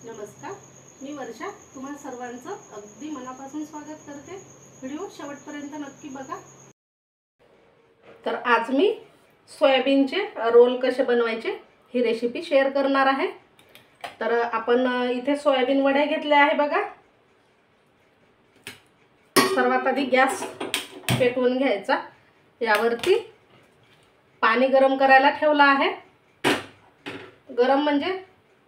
नमस्कार, मी वर्षा तुम्हा सर्वांचं अगदी मनापासून स्वागत करते। व्हिडिओ शेवटपर्यंत नक्की बघा। तर आज मी सोयाबीनचे रोल कसे बनवायचे ही रेसिपी शेअर करणार आहे। तर आपण इथे सोयाबीन वड्या घेतल्या आहे बघा। सर्वात आधी गॅस पेटवून घ्यायचा, यावरती पाणी गरम करायला ठेवला आहे। गरम म्हणजे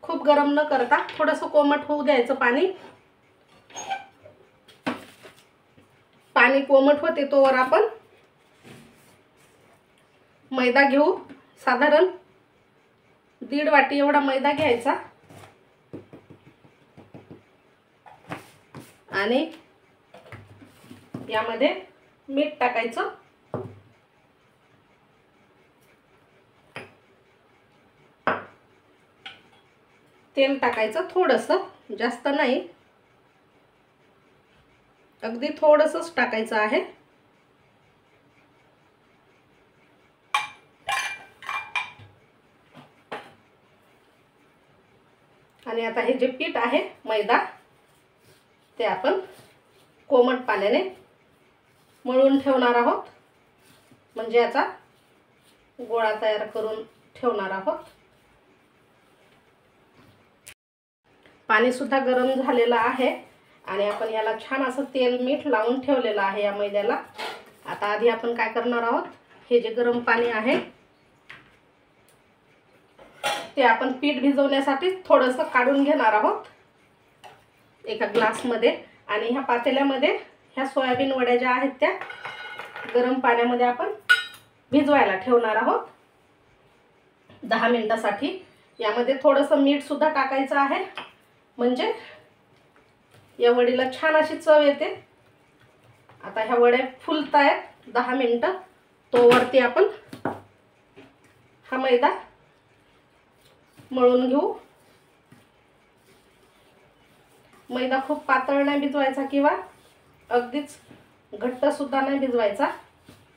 खूप गरम न करता थोडंसं कोमट होऊ द्यायचं पाणी। पाणी कोमट होते तोवर आपण मैदा घेऊ। साधारण 1.5 वाटी एवढा मैदा घ्यायचा आणि यामध्ये मीठ टाकायचं। तेल टाकायचं थोडंसं, जास्त नाही, अगदी थोडंसंच टाकायचं आहे। आणि आता हे जे पीठ आहे मैदा ते आपण कोमट पाण्याने मळून ठेवणार आहोत, म्हणजे याचा गोळा तयार करून ठेवणार आहोत। पाणी सुद्धा गरम झालेलं आहे आणि आपण याला छान असं तेल मीठ लावून ठेवलेलं आहे या मैद्याला। आता आधी आपण काय करणार आहोत, हे जे गरम पाणी आहे ते आपण पीठ भिजवण्यासाठी थोडंसं काढून घेणार आहोत एका ग्लासमध्ये। आणि ह्या पातेल्यामध्ये ह्या सोयाबीन वड्या ज्या आहेत त्या गरम पाण्यामध्ये आपण भिजवायला ठेवणार आहोत 10 मिनिटांसाठी। यामध्ये थोडंसं मीठ सुद्धा टाकायचं आहे, म्हणजे या वडीला छान अशी चव येते। आता ह्या वड्या फुलतायत 10 मिनिटं, तोवरती आपण हा मैदा मळून घेऊ। मैदा खूप पातळ नाही भिजवायचा किंवा अगदीच घट्ट सुद्धा नाही भिजवायचा।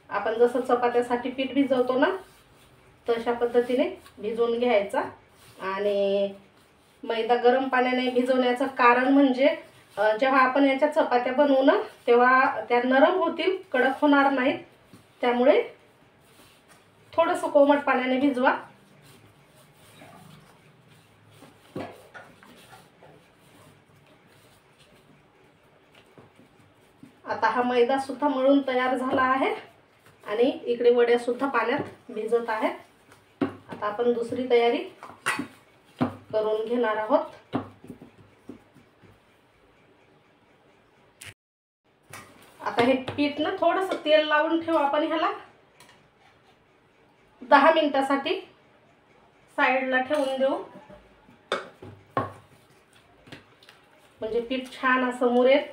आपण जसं चपात्यासाठी पीठ भिजवतो ना तशा पद्धतीने भिजवून घ्यायचा। आणि मैदा गरम पाण्याने भिजवण्याचं कारण म्हणजे जेव्हा आपण याच्या चपात्या बनवू ना तेव्हा त्या नरम होतील, कडक होणार नाहीत। त्यामुळे थोडंसं कोमट पाण्याने भिजवा। आता हा मैदा सुद्धा मळून तयार झाला आहे आणि इकडे वड्या सुद्धा पाण्यात भिजत आहेत। आता आपण दुसरी तयारी करून घेणार आहोत। आता हे पीठ ना थोडंसं तेल लावून ठेवू आपण ह्याला 10 मिनिटांसाठी साईडला ठेवून देऊ, म्हणजे पीठ छान असं मुरेल।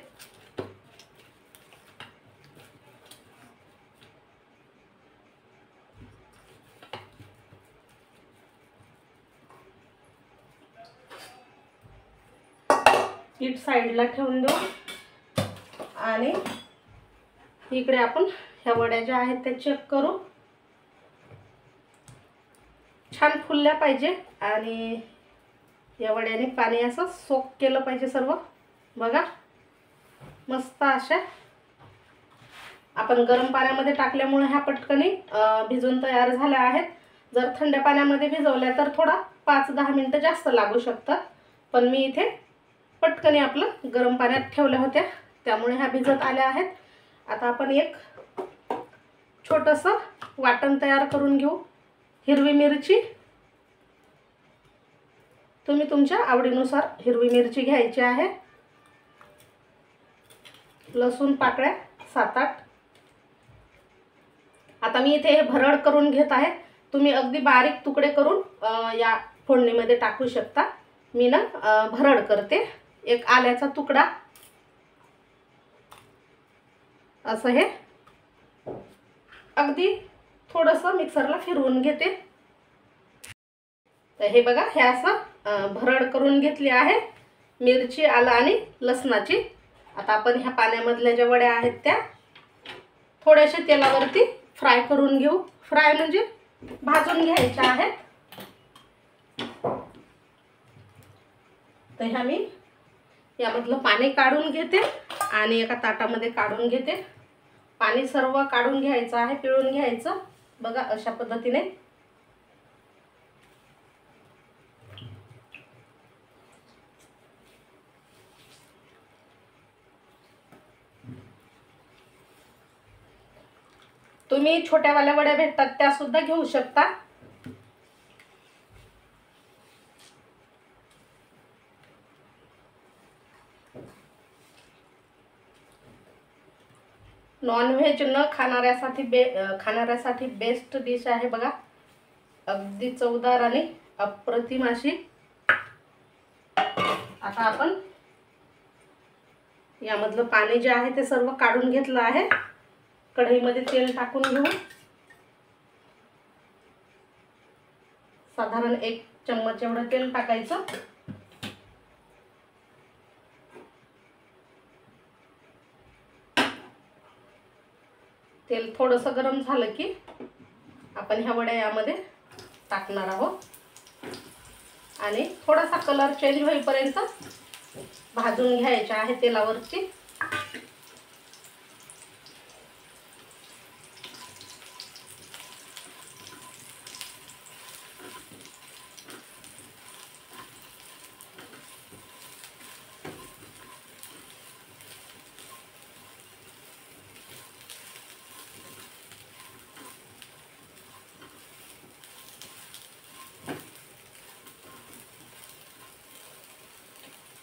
पीठ साईडला ठेवून देऊ आणि इकडे आपण ह्या वड्या ज्या आहेत त्या चेक करू। छान फुलल्या पाहिजे आणि या वड्याने पाणी असं सोक केलं पाहिजे सर्व। बघा मस्त अशा आपण गरम पाण्यामध्ये टाकल्यामुळे ह्या पटकनी भिजून तयार झाल्या आहेत। जर थंड पाण्यामध्ये भिजवल्या तर थोडा 5-10 मिनिटं जास्त लागू शकतात, पण मी इथे पटकनी आपलं गरम पाण्यात ठेवल्या होत्या त्यामुळे ह्या भिजत आल्या आहेत। आता आपण एक छोटंसं वाटण तयार करून घेऊ। हिरवी मिरची, तुम्ही तुमच्या आवडीनुसार हिरवी मिरची घ्यायची आहे। लसूण पाकळ्या 7-8। आता मी इथे हे भरड करून घेत आहे, तुम्ही अगदी बारीक तुकडे करून या फोडणीमध्ये टाकू शकता। मी ना भरड करते। एक आल्याचा तुकडा, असं हे अगदी थोडंसं मिक्सरला फिरवून घेते। तर हे बघा, हे असं भरड करून घेतली आहे मिरची, आलं आणि लसणाची। आता आपण ह्या पाण्यामधल्या ज्या वड्या आहेत त्या थोड्याशा तेलावरती फ्राय करून घेऊ। फ्राय म्हणजे भाजून घ्यायच्या आहेत। तर ह्या मी यामधलं पाणी काढून घेते आणि एका ताटामध्ये काढून घेते. पाणी सर्व काढून घ्यायचं आहे, पिळून घ्यायचं. बघा अशा पद्धतीने. तुम्ही छोट्यावाल्या वड्या भेटतात त्या सुद्धा घेऊ शकता. नॉनव्हेज न खाणाऱ्यासाठी बेस्ट डिश आहे बघा. अगदी चवदार आणि अप्रतिम अशी. आता आपण यामधलं पाणी जे आहे ते सर्व काढून घेतलं आहे. कढईमध्ये तेल टाकून घेऊ. साधारण 1 चम्मच एवढं तेल टाकायचं. तेल थोडंसं गरम झालं की आपण ह्या वड्या यामध्ये टाकणार आहोत आणि थोडासा कलर चेंज होईपर्यंत भाजून घ्यायचे आहे तेलावरती.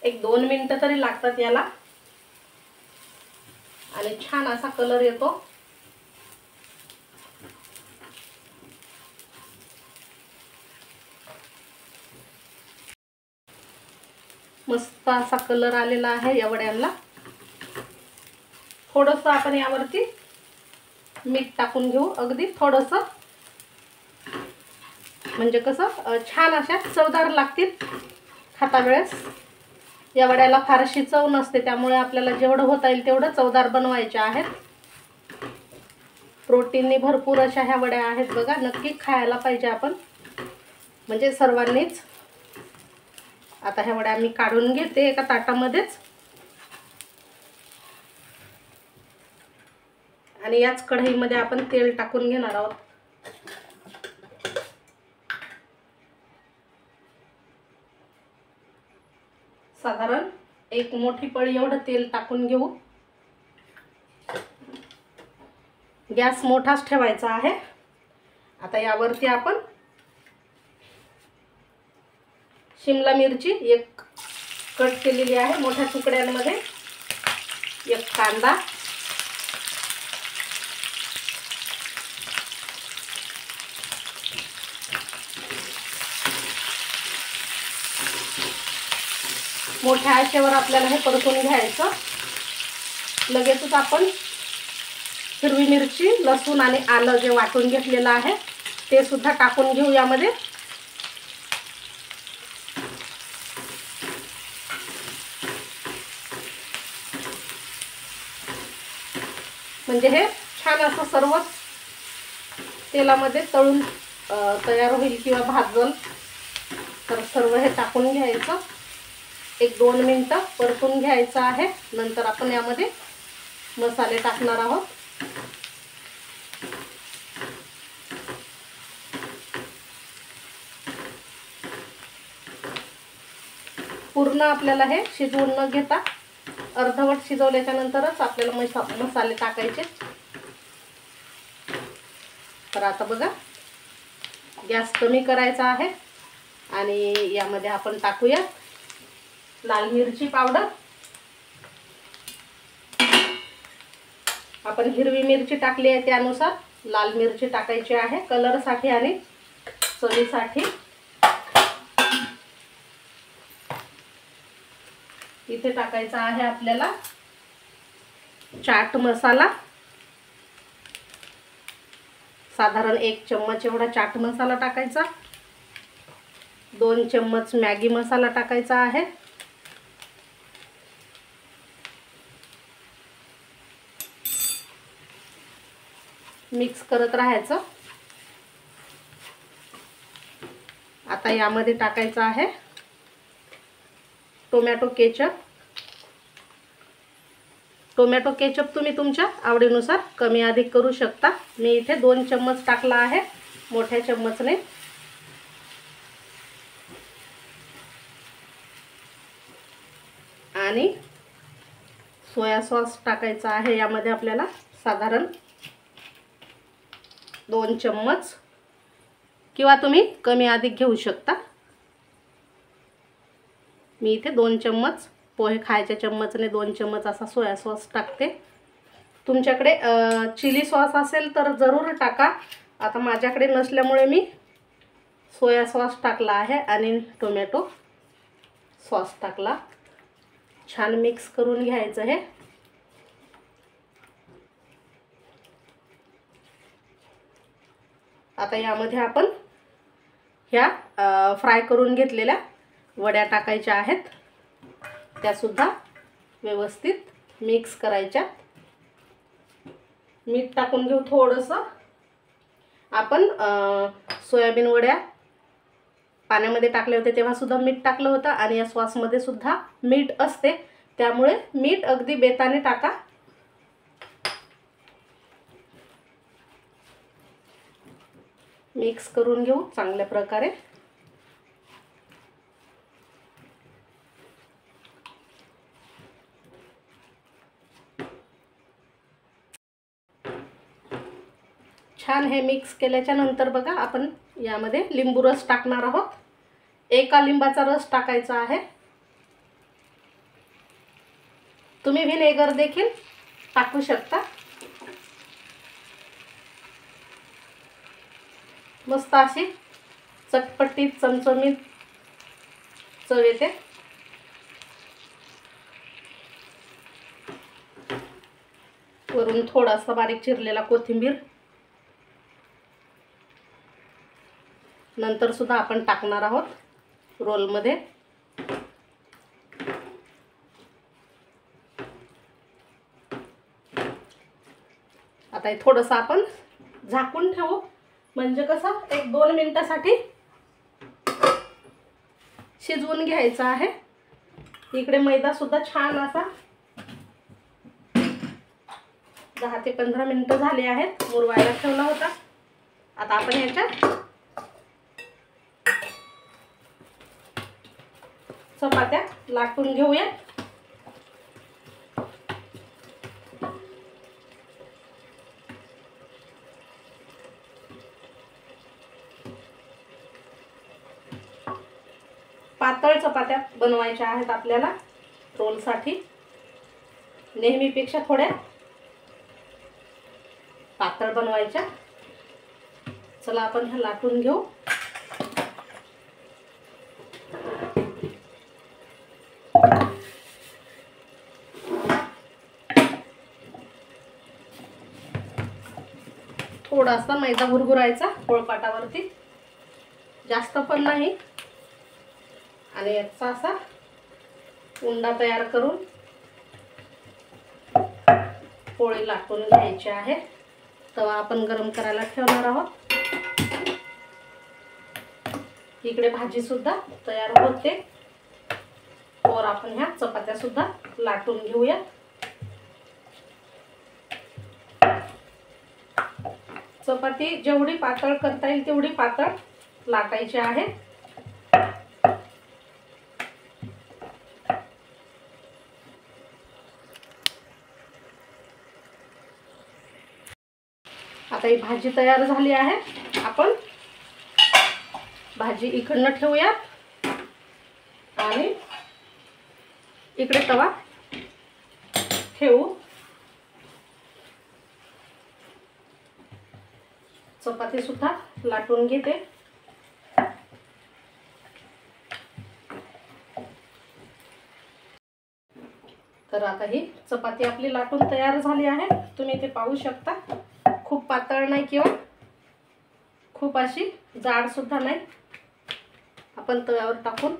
एक 2 मिनिटं तरी लागतात याला आणि छान असा कलर येतो. मस्त असा कलर आलेला आहे या वड्यांना. थोडंसं आपण यावरती मीठ टाकून घेऊ, अगदी थोडंसं, म्हणजे कसं छान अशा चवदार लागतील खाता वेळेस. या वड्याला फारशी चव नसते, त्यामुळे आपल्याला जेवढं होता येईल तेवढं चवदार बनवायचे आहेत. प्रोटीनने भरपूर अशा ह्या वड्या आहेत बघा. नक्की खायला पाहिजे आपण, म्हणजे सर्वांनीच. आता ह्या वड्या मी काढून घेते एका ताटामध्येच आणि याच कढईमध्ये आपण तेल टाकून घेणार आहोत. साधारण 1 मोठी पळी एवढं तेल टाकून घेऊ. गॅस मोठाच ठेवायचा आहे. आता यावरती आपण शिमला मिरची 1 कट केलेली आहे मोठ्या तुकड्यांमध्ये, 1 कांदा, मोठ्या आचेवर आपल्याला हे परतून घ्यायचं. लगेचच आपण हिरवी मिरची, लसूण आणि आलं जे वाटून घेतलेलं आहे ते सुद्धा टाकून घेऊ यामध्ये. म्हणजे हे छान असं सर्व तेलामध्ये तळून तयार होईल किंवा भाजल. तर सर्व हे टाकून घ्यायचं. 1-2 मिनिटं परतून घ्यायचं आहे. नंतर आपण यामध्ये मसाले टाकणार आहोत. पूर्ण आपल्याला हे शिजवून न घेता अर्धवट शिजवल्याच्या नंतरच आपल्याला मसाले टाकायचे. तर आता बघा, गॅस कमी करायचा आहे आणि यामध्ये आपण टाकूया लाल मिरची पावडर. आपण हिरवी मिरची टाकली आहे त्यानुसार लाल मिरची टाकायची आहे, कलरसाठी आणि चवीसाठी. इथे टाकायचा आहे आपल्याला चाट मसाला. साधारण 1 चम्मच एवढा चाट मसाला टाकायचा. 2 चम्मच मॅगी मसाला टाकायचा आहे. मिक्स करत राहायचं. आता यामध्ये टाकायचं आहे टोमॅटो केचप. टोमॅटो केचप तुम्ही तुमच्या आवडीनुसार कमी अधिक करू शकता. मी इथे 2 चम्मच टाकला आहे मोठ्या चम्मचने. आणि सोया सॉस टाकायचा आहे यामध्ये आपल्याला साधारण 2 चम्मच, किंवा तुम्ही कमी अधिक घेऊ शकता. मी इथे 2 चम्मच, पोहे खायच्या चम्मचने 2 चम्मच असा सोया सॉस टाकते. तुमच्याकडे चिली सॉस असेल तर जरूर टाका. आता माझ्याकडे नसल्यामुळे मी सोया सॉस टाकला आहे आणि टोमॅटो सॉस टाकला. छान मिक्स करून घ्यायचं हे. आता यामध्ये आपण ह्या फ्राय करून घेतलेल्या वड्या टाकायच्या आहेत. त्यासुद्धा व्यवस्थित मिक्स करायच्या. मीठ टाकून घेऊ थोडंसं. आपण सोयाबीन वड्या पाण्यामध्ये टाकले होते तेव्हा सुद्धा मीठ टाकलं होतं आणि या सॉसमध्ये सुद्धा मीठ असते, त्यामुळे मीठ अगदी बेताने टाका. मिक्स करून घेऊ चांगल्या प्रकारे. छान हे मिक्स केल्याच्या नंतर बघा आपण यामध्ये लिंबू रस टाकणार आहोत. 1 लिंबाचा रस टाकायचा आहे. तुम्ही व्हिनेगर देखील टाकू शकता. मस्त अशी चटपटीत चमचमीत चव येते. वरून थोडासा बारीक चिरलेला कोथिंबीर नंतर सुद्धा आपण टाकणार आहोत रोलमध्ये. आता हे थोडंसं आपण झाकून ठेवू, म्हणजे कसं 1-2 मिनिटासाठी शिजवून घ्यायचं आहे. इकडे मैदा सुद्धा छान असा 10 ते 15 मिनिटं झाले आहेत, मुरवायला ठेवला होता. आता आपण याच्यात चपात्या लाटून घेऊया. पातळ चपात्या बनवायच्या आहेत आपल्याला रोलसाठी. नेहमीपेक्षा थोड्या पातळ बनवायच्या. चला आपण ह्या लाटून घेऊ. थोडासा मैदा भुरभुरायचा पोळपाटावरती, जास्त पण नाही. आणि याचा असा उंडा तयार करून पोळी लाटून घ्यायची आहे. तवा आपण गरम करायला ठेवणार आहोत. इकडे भाजी सुद्धा तयार होते, और आपण ह्या चपात्या सुद्धा लाटून घेऊया. चपाती जेवढी पातळ करता येईल तेवढी पातळ लाटायची आहे. आता ही भाजी तयार झाली आहे. आपण भाजी इकडनं ठेवूया आणि इकडे तवा ठेवू. चपाती सुद्धा लाटून घेते. तर आता ही चपाती आपली लाटून तयार झाली आहे. तुम्ही ते पाहू शकता. खूप पातळ नाही किंवा खूप अशी जाड सुद्धा नाही. आपण तव्यावर टाकून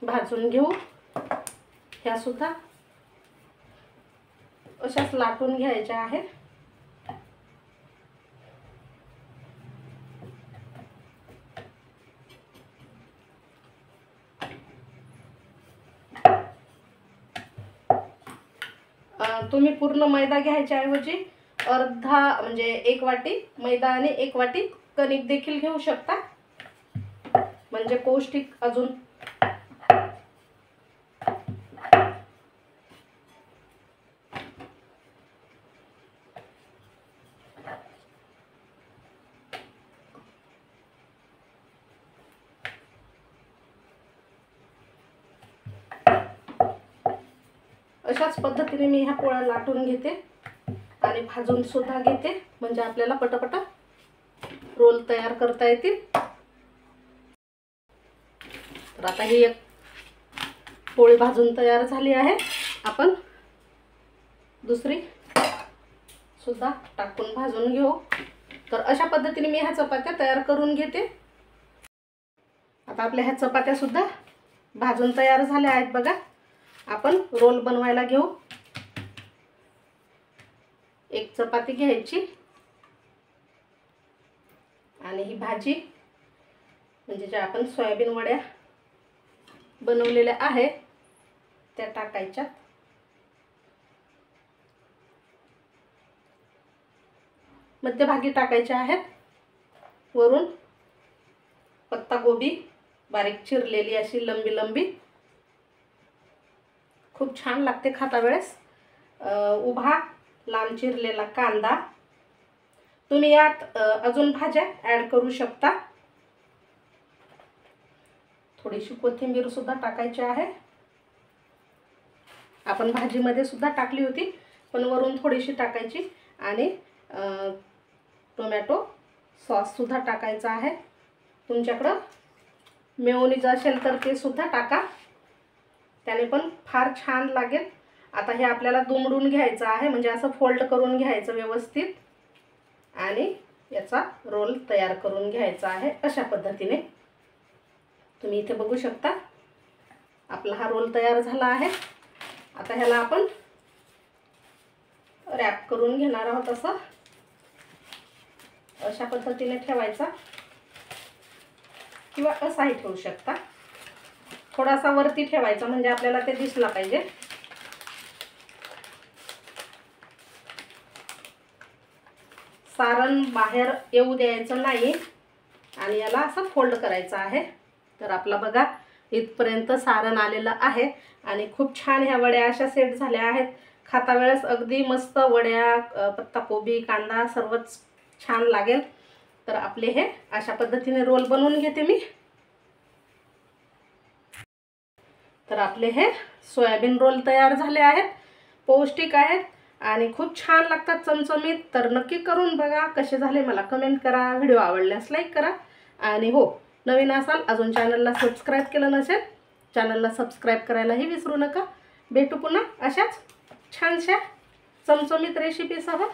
भाजून घेऊ. ह्या सुद्धा अशाच लाटून घ्यायच्या आहेत. तुम्ही पूर्ण मैदा घ्यायच्या ऐवजी अर्धा म्हणजे 1 वाटी मैदा आणि 1 वाटी कणिक देखील घेऊ शकता, म्हणजे पौष्टिक अजून. अशाच पद्धतीने मी ह्या पोळ्या लाटून घेते आणि भाजून सुद्धा घेते, म्हणजे आपल्याला पटापट रोल तयार करता येतील. तर आता ही एक पोळी भाजून तयार झाली आहे. आपण दुसरी सुद्धा टाकून भाजून घेऊ. तर अशा पद्धतीने मी ह्या चपात्या तयार करून घेते. आता आपल्या ह्या चपात्या सुद्धा भाजून तयार झाल्या आहेत बघा. आपण रोल बनवायला घेऊ. एक चपाती घ्यायची आणि ही भाजी म्हणजे ज्या आपण सोयाबीन वड्या बनवलेल्या आहेत त्या टाकायच्या. मध्यभागी टाकायच्या आहेत. वरून पत्ता गोबी बारीक चिरलेली अशी लंबी लंबी, खूप छान लागते खाता वेळेस. उभा लांब चिरलेला कांदा. तुम्ही यात अजून भाज्या ॲड करू शकता. थोडीशी कोथिंबीर सुद्धा टाकायची आहे. आपण भाजीमध्ये सुद्धा टाकली होती, पण वरून थोडीशी टाकायची. आणि टोमॅटो सॉस सुद्धा टाकायचा आहे. तुमच्याकडं मेयोनीज असेल तर ते सुद्धा टाका, त्याने पण फार छान लागेल. आता हे आपल्याला दुमडून घ्यायचं आहे, म्हणजे असं फोल्ड करून घ्यायचं व्यवस्थित आणि याचा रोल तयार करून घ्यायचा आहे. अशा पद्धतीने तुम्ही इथे बघू शकता आपला हा रोल तयार झाला आहे. आता ह्याला आपण रॅप करून घेणार आहोत. असं अशा पद्धतीने ठेवायचा किंवा असाही ठेवू शकता. थोडासा वरती ठेवायचा म्हणजे आपल्याला ते दिसला पाहिजे. सारण बाहेर येऊ द्यायचं नाही आणि याला असं फोल्ड करायचं आहे. तर आपला बघा इथपर्यंत सारण आलेलं आहे आणि खूप छान ह्या वड्या अशा सेट झाल्या आहेत. खाता वेळेस अगदी मस्त वड्या, पत्ताकोबी, कांदा सर्वच छान लागेल. तर आपले हे अशा पद्धतीने रोल बनवून घेते मी. तर आपले हे सोयाबीन रोल तयार झाले आहेत. पौष्टिक आहेत आणि खूप छान लागतात, चमचमीत. तर नक्की करून बघा कसे झाले, मला कमेंट करा. व्हिडिओ आवडल्यास लाईक करा. आणि हो, नवीन असाल अजून चॅनलला सबस्क्राईब केलं नसेल, चॅनलला सबस्क्राईब करायलाही विसरू नका. भेटू पुन्हा अशाच छानशा चमचमीत रेसिपीसह.